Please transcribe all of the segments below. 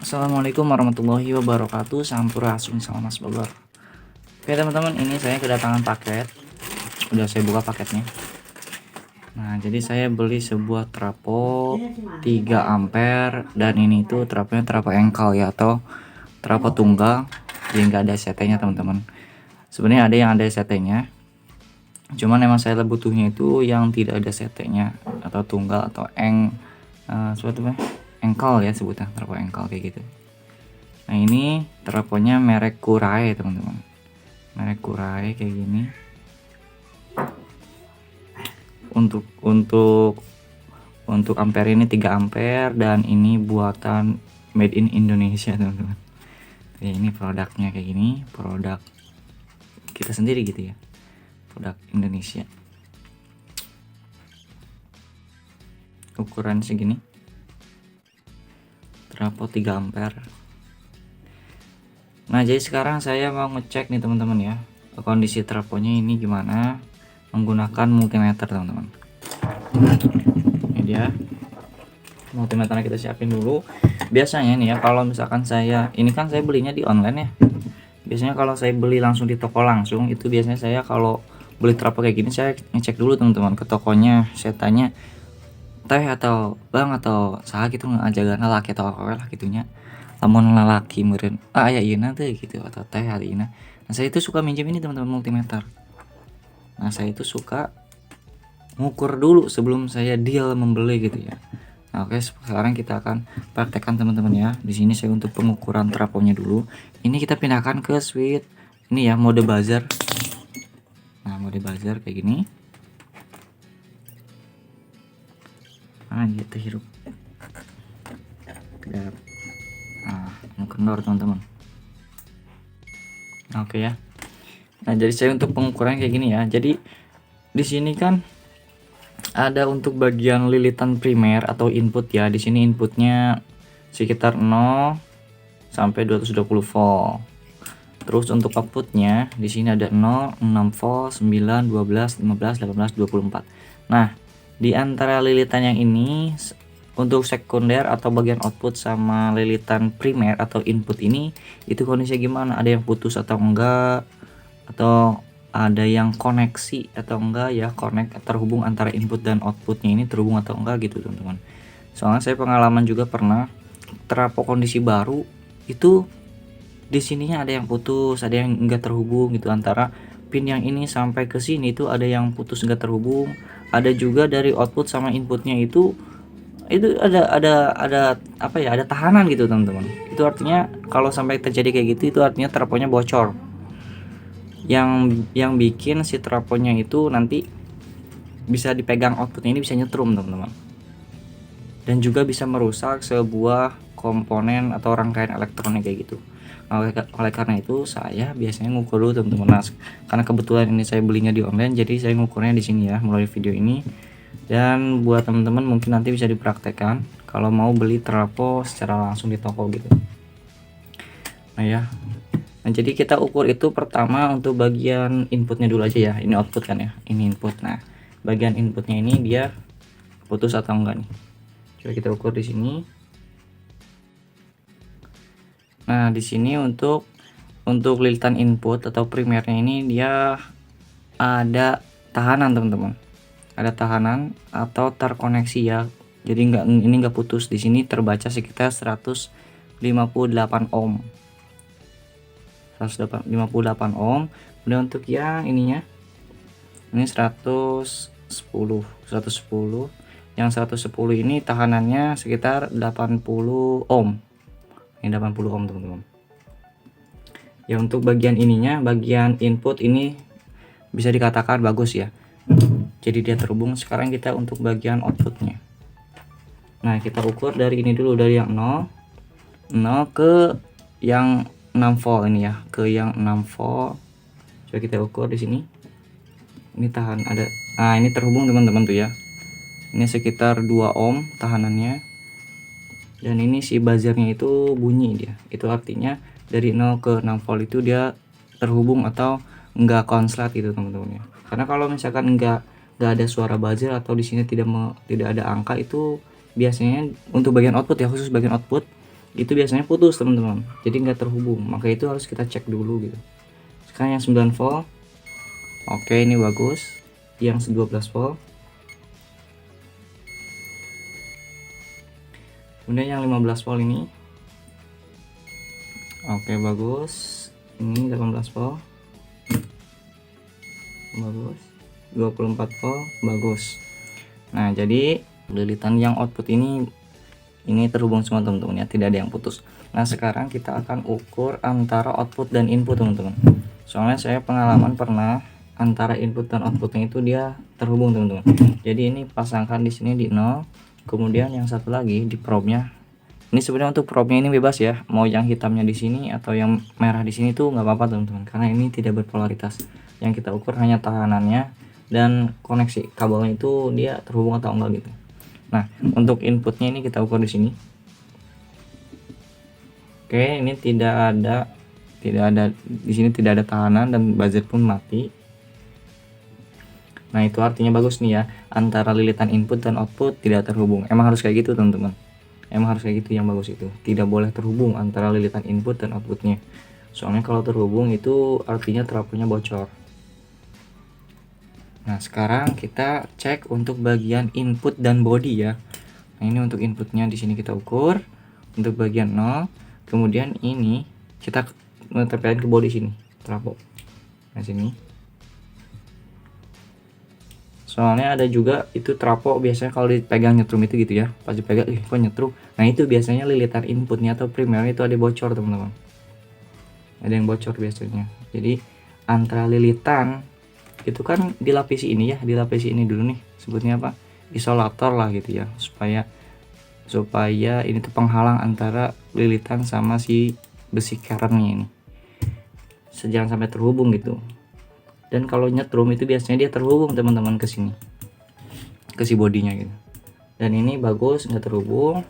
Assalamualaikum warahmatullahi wabarakatuh. Sampurasun, salam mas Bogor. Oke teman-teman, ini saya kedatangan paket. Udah saya buka paketnya. Nah, jadi saya beli sebuah trapo 3 ampere dan ini tuh traponya trapo engkal ya, atau trapo tunggal. Jadi nggak ada CT-nya teman-teman. Sebenarnya ada yang ada CT-nya. Cuman emang saya butuhnya itu yang tidak ada CT-nya, atau tunggal atau sebetulnya engkal ya, sebutnya trapo engkal kayak gitu. Nah, ini traponya merek Kurai teman-teman, merek Kurai kayak gini. Untuk ampere ini 3 ampere dan ini buatan made in Indonesia teman-teman. Ini produknya kayak gini, produk kita sendiri gitu ya, produk Indonesia. Ukuran segini, trapo 3 ampere. Nah, jadi sekarang saya mau ngecek nih teman-teman ya, kondisi traponya ini gimana menggunakan multimeter teman-teman. Ini dia multimeternya, kita siapin dulu. Biasanya nih ya, kalau misalkan saya ini kan saya belinya di online ya. Biasanya kalau saya beli langsung di toko langsung, itu biasanya saya kalau beli trapo kayak gini saya ngecek dulu teman-teman ke tokonya. Saya tanya, teh atau bang atau saha gitu ngajagana laki atau apa lah gitunya. Lamun lalaki meureun aya ieu teh gitu, atau teh hari ini. Nah, saya itu suka minjem ini teman-teman, multimeter. Nah, saya itu suka ngukur dulu sebelum saya deal membeli gitu ya. Nah, oke, sekarang kita akan praktekkan teman-teman ya. Di sini saya untuk pengukuran traponya dulu. Ini kita pindahkan ke switch ini ya, mode buzzer. Nah, mode buzzer kayak gini. Ah, gitu hirup. Nah, kendor teman-teman. Oke ya. Nah, jadi saya untuk pengukuran kayak gini ya. Jadi di sini kan ada untuk bagian lilitan primer atau input ya. Di sini inputnya sekitar 0 sampai 220 volt. Terus untuk outputnya di sini ada 0, 6 volt, 9, 12, 15, 18, 24. Nah, di antara lilitan yang ini untuk sekunder atau bagian output sama lilitan primer atau input ini itu kondisinya gimana? Ada yang putus atau enggak? Atau ada yang koneksi atau enggak ya, terhubung antara input dan outputnya ini terhubung atau enggak gitu teman-teman. Soalnya saya pengalaman juga pernah trapo kondisi baru itu di sininya ada yang putus, ada yang enggak terhubung gitu, antara pin yang ini sampai ke sini itu ada yang putus enggak terhubung. Ada juga dari output sama inputnya itu ada apa ya, ada tahanan gitu teman-teman. Itu artinya kalau sampai terjadi kayak gitu, itu artinya traponya bocor. Yang bikin si traponya itu nanti bisa dipegang, outputnya ini bisa nyetrum teman-teman, dan juga bisa merusak sebuah komponen atau rangkaian elektronik kayak gitu. Oleh karena itu saya biasanya ngukur dulu teman-teman. Nah, karena kebetulan ini saya belinya di online, jadi saya ngukurnya di sini ya melalui video ini. Dan buat teman-teman mungkin nanti bisa dipraktekkan kalau mau beli trapo secara langsung di toko gitu. Nah ya. Nah, jadi kita ukur itu pertama untuk bagian inputnya dulu aja ya. Ini output kan ya, ini input. Nah, bagian inputnya ini dia putus atau enggak nih. Coba kita ukur di sini. Nah, di sini untuk lilitan input atau primernya ini dia ada tahanan teman-teman. Ada tahanan atau terkoneksi ya. Jadi ini enggak putus. Di sini terbaca sekitar 158 ohm. 158 ohm. Kemudian untuk yang ininya ini 110. Yang 110 ini tahanannya sekitar 80 ohm. Ini 80 ohm teman-teman. Ya, untuk bagian ininya, bagian input ini bisa dikatakan bagus ya. Jadi dia terhubung. Sekarang kita untuk bagian outputnya. Nah, kita ukur dari ini dulu, dari yang 0 ke yang 6 volt ini ya, ke yang 6 volt. Coba kita ukur di sini. Ini tahan ada. Nah, ini terhubung teman-teman tuh ya. Ini sekitar 2 ohm tahanannya. Dan ini si buzzernya itu bunyi dia. Itu artinya dari 0 ke 6 volt itu dia terhubung atau enggak konslet gitu teman-teman ya. Karena kalau misalkan enggak ada suara buzzer atau di sini tidak ada angka, itu biasanya untuk bagian output ya, khusus bagian output itu biasanya putus teman-teman, jadi nggak terhubung, maka itu harus kita cek dulu gitu. Sekarang yang 9 volt, oke ini bagus. Yang 12 volt, kemudian yang 15 volt ini oke bagus. Ini 18 volt bagus, 24 volt bagus. Nah jadi lilitan yang output ini terhubung semua teman-teman ya, tidak ada yang putus. Nah sekarang kita akan ukur antara output dan input teman-teman, soalnya saya pengalaman pernah antara input dan outputnya itu dia terhubung teman-teman. Jadi ini pasangkan di sini di 0, kemudian yang satu lagi di probe-nya. Ini sebenarnya untuk probe-nya ini bebas ya, mau yang hitamnya di sini atau yang merah di sini tuh nggak apa-apa teman-teman, karena ini tidak berpolaritas. Yang kita ukur hanya tahanannya dan koneksi kabelnya itu dia terhubung atau enggak gitu. Nah untuk inputnya ini kita ukur di sini. Oke, ini tidak ada di sini, tidak ada tahanan dan buzzer pun mati. Nah itu artinya bagus nih ya, antara lilitan input dan output tidak terhubung. Emang harus kayak gitu teman-teman, emang harus kayak gitu, yang bagus itu tidak boleh terhubung antara lilitan input dan outputnya, soalnya kalau terhubung itu artinya trafonya bocor. Nah sekarang kita cek untuk bagian input dan body ya. Nah ini untuk inputnya di sini kita ukur untuk bagian 0, kemudian ini kita tempelin ke body sini trafo. Nah sini soalnya ada juga itu trafo, biasanya kalau dipegang nyetrum itu gitu ya, pas dipegang kok nyetrum. Nah itu biasanya lilitan inputnya atau primernya itu ada bocor teman-teman, ada yang bocor biasanya. Jadi antara lilitan itu kan dilapisi ini ya, dilapisi ini dulu nih, sebutnya apa, isolator lah gitu ya, supaya ini tuh penghalang antara lilitan sama si besi kerennya ini, jangan sampai terhubung gitu. Dan kalau nyetrum itu biasanya dia terhubung teman-teman ke sini, ke si bodinya gitu. Dan ini bagus nggak terhubung.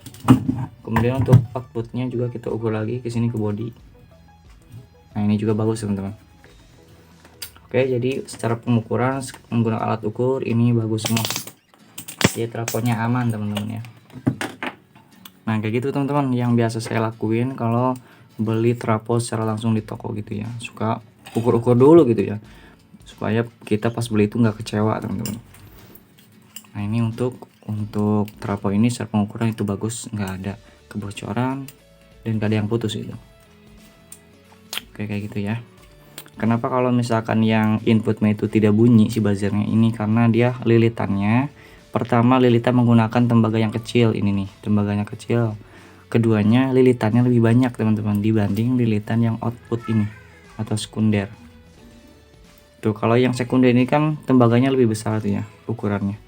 Kemudian untuk outputnya juga kita ukur lagi ke sini ke body. Nah ini juga bagus teman-teman. Oke, jadi secara pengukuran menggunakan alat ukur ini bagus semua. Jadi trafonya aman teman-teman ya. Nah kayak gitu teman-teman yang biasa saya lakuin kalau beli trafo secara langsung di toko gitu ya, suka ukur-ukur dulu gitu ya, supaya kita pas beli itu nggak kecewa teman-teman. Nah ini untuk trafo ini secara pengukuran itu bagus, nggak ada kebocoran dan nggak ada yang putus itu. Oke kayak gitu ya. Kenapa kalau misalkan yang inputnya itu tidak bunyi si buzzernya ini, karena dia lilitannya, pertama lilitan menggunakan tembaga yang kecil ini nih, tembaganya kecil. Keduanya lilitannya lebih banyak teman-teman dibanding lilitan yang output ini atau sekunder. Tuh kalau yang sekunder ini kan tembaganya lebih besar tuh ya ukurannya.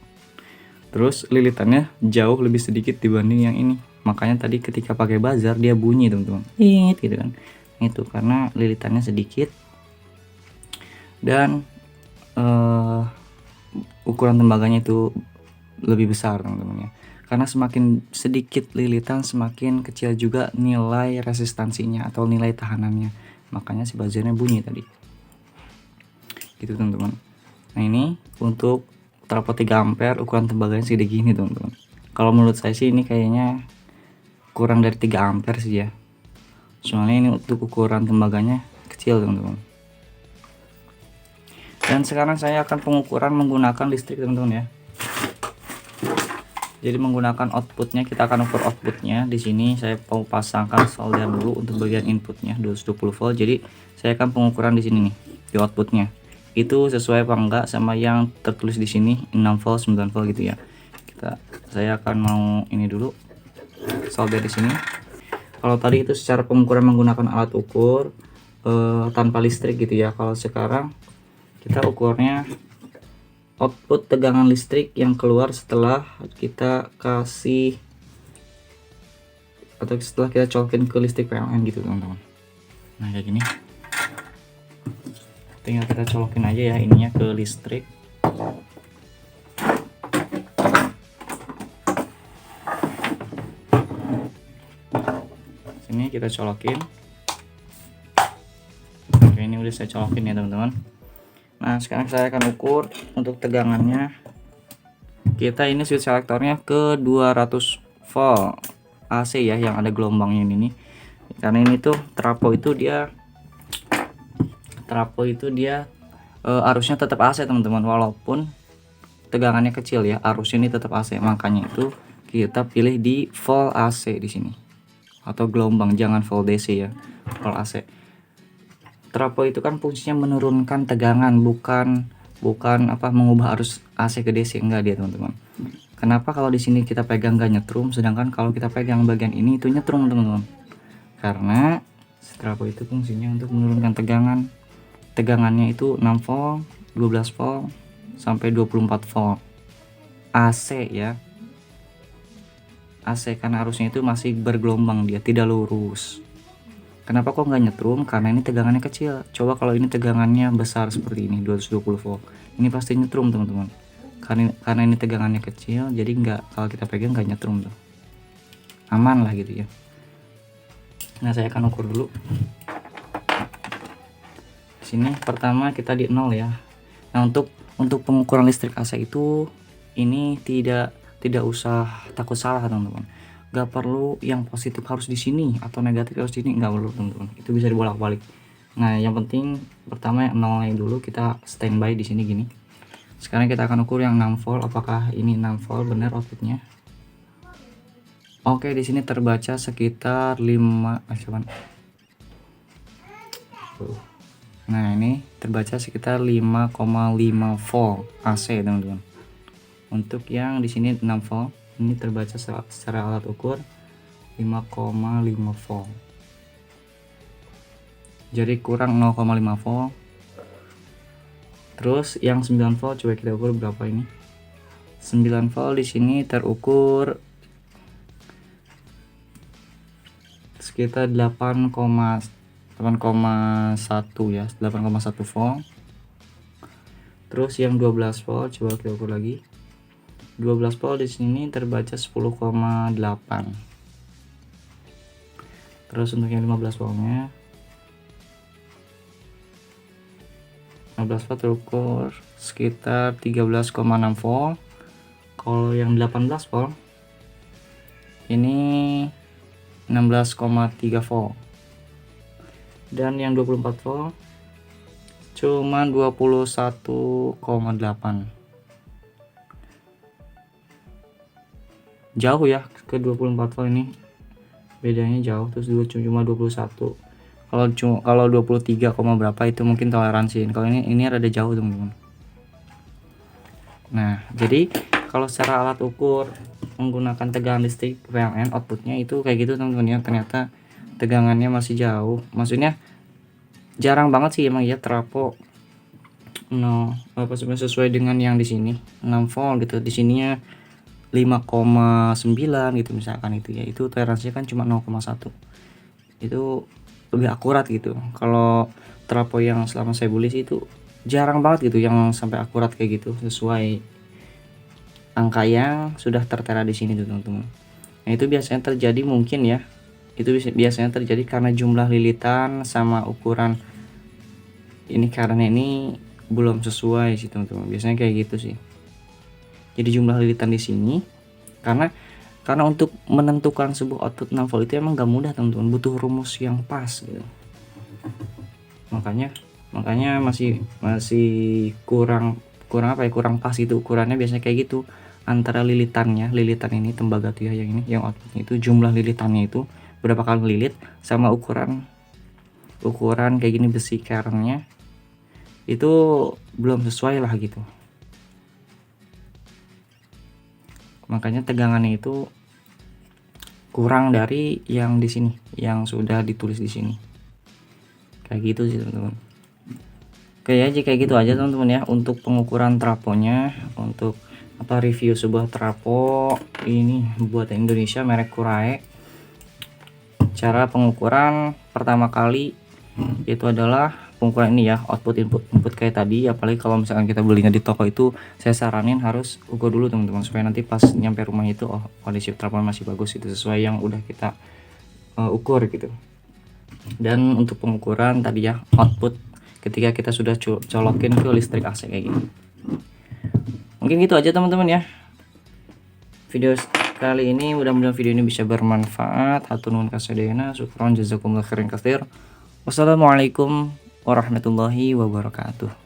Terus lilitannya jauh lebih sedikit dibanding yang ini. Makanya tadi ketika pakai buzzer dia bunyi teman-teman. Gitu kan. Itu karena lilitannya sedikit dan ukuran tembaganya itu lebih besar teman-teman ya. Karena semakin sedikit lilitan semakin kecil juga nilai resistansinya atau nilai tahanannya. Makanya si buzzernya bunyi tadi. Gitu teman-teman. Nah ini untuk trafo 3 ampere ukuran tembaganya segede gini teman-teman. Kalau menurut saya sih ini kayaknya kurang dari 3 ampere sih ya. Soalnya ini untuk ukuran tembaganya kecil teman-teman. Dan sekarang saya akan pengukuran menggunakan listrik teman-teman ya. Jadi menggunakan outputnya, kita akan ukur outputnya. Di sini saya mau pasangkan solder dulu untuk bagian inputnya 220 volt. Jadi saya akan pengukuran di sini nih di outputnya. Itu sesuai apa enggak sama yang tertulis di sini 6 volt 9 volt gitu ya. Saya akan mau ini dulu solder di sini. Kalau tadi itu secara pengukuran menggunakan alat ukur tanpa listrik gitu ya. Kalau sekarang kita ukurnya output tegangan listrik yang keluar setelah kita kasih atau setelah kita colokin ke listrik PLN gitu teman-teman. Nah kayak gini. Tinggal kita colokin aja ya ininya ke listrik. Sini kita colokin. Oke ini udah saya colokin ya teman-teman. Nah sekarang saya akan ukur untuk tegangannya. Kita ini switch selektornya ke 200 volt. AC ya, yang ada gelombangnya ini. Karena ini tuh trafo itu dia arusnya tetap AC teman-teman, walaupun tegangannya kecil ya, arusnya ini tetap AC. Makanya itu kita pilih di volt AC di sini, atau gelombang, jangan volt DC ya, volt AC. Trafo itu kan fungsinya menurunkan tegangan, bukan mengubah arus AC ke DC, enggak dia teman-teman. Kenapa kalau di sini kita pegang gak nyetrum, sedangkan kalau kita pegang bagian ini itu nyetrum teman-teman? Karena trafo itu fungsinya untuk menurunkan tegangan. Tegangannya itu 6 volt, 12 volt, sampai 24 volt. AC ya. AC karena arusnya itu masih bergelombang, dia tidak lurus. Kenapa kok nggak nyetrum? Karena ini tegangannya kecil. Coba kalau ini tegangannya besar seperti ini, 220 volt. Ini pasti nyetrum teman-teman. Karena ini tegangannya kecil, jadi kalau kita pegang nggak nyetrum tuh. Aman lah gitu ya. Nah, saya akan ukur dulu. Sini pertama kita di 0 ya. Nah, untuk pengukuran listrik AC itu ini tidak usah takut salah teman-teman. Gak perlu yang positif harus di sini atau negatif harus di sini, nggak perlu teman-teman. Itu bisa dibolak-balik. Nah, yang penting pertama yang 0 dulu, kita standby di sini gini. Sekarang kita akan ukur yang 6 volt, apakah ini 6 volt benar outputnya. Oke, di sini terbaca sekitar 5 Nah, ini terbaca sekitar 5,5 volt AC teman-teman. Untuk yang di sini 6 volt, ini terbaca secara alat ukur 5,5 volt. Jadi kurang 0,5 volt. Terus yang 9 volt coba kita ukur berapa ini? 9 volt di sini terukur sekitar 8,1 ya, 8,1 volt. Terus yang 12 volt coba kita ukur lagi. 12 volt di sini terbaca 10,8. Terus untuk yang 15 voltnya, 15 volt terukur sekitar 13,6 volt. Kalau yang 18 volt ini 16,3 volt. Dan yang 24 volt cuma 21,8. Jauh ya ke 24 volt ini, bedanya jauh. Terus cuma 21. Kalau 23, berapa itu mungkin toleransi. Kalau ini rada jauh teman-teman. Nah, jadi kalau secara alat ukur menggunakan tegangan listrik PLN, outputnya itu kayak gitu teman-teman ya. Ternyata tegangannya masih jauh. Maksudnya jarang banget sih emang ya trafo sesuai dengan yang di sini 6 volt gitu. Di sininya 5,9 gitu misalkan itu ya. Itu toleransinya kan cuma 0,1. Itu lebih akurat gitu. Kalau trafo yang selama saya beli sih itu jarang banget gitu yang sampai akurat kayak gitu sesuai angka yang sudah tertera di sini tuh teman-teman. Nah, itu biasanya terjadi mungkin ya. Itu biasanya terjadi karena jumlah lilitan sama ukuran ini, karena ini belum sesuai sih teman-teman. Biasanya kayak gitu sih. Jadi jumlah lilitan di sini karena untuk menentukan sebuah output 6 volt itu emang gak mudah teman-teman, butuh rumus yang pas gitu. Makanya masih kurang pas gitu ukurannya. Biasanya kayak gitu antara lilitan ini tembaga tuh ya, yang ini yang outputnya itu jumlah lilitannya itu berapa kali lilit sama ukuran kayak gini besi kerannya itu belum sesuai lah gitu. Makanya tegangannya itu kurang dari yang di sini, yang sudah ditulis di sini. Kayak gitu sih teman-teman. Oke ya, kayak gitu aja teman-teman ya untuk pengukuran trafonya. Untuk review sebuah trafo ini buat Indonesia merek Kurae. Cara pengukuran pertama kali itu adalah pengukuran ini ya, output input kayak tadi. Apalagi kalau misalkan kita belinya di toko itu, saya saranin harus ukur dulu teman-teman, supaya nanti pas nyampe rumah itu kondisi trafo masih bagus, itu sesuai yang udah kita ukur gitu. Dan untuk pengukuran tadi ya, output ketika kita sudah colokin ke listrik AC kayak gini. Mungkin gitu aja teman-teman ya video kali ini. Mudah-mudahan video ini bisa bermanfaat. Hatur nuhun kasadayana, syukron jazakumullah khairan katsir. Wassalamualaikum warahmatullahi wabarakatuh.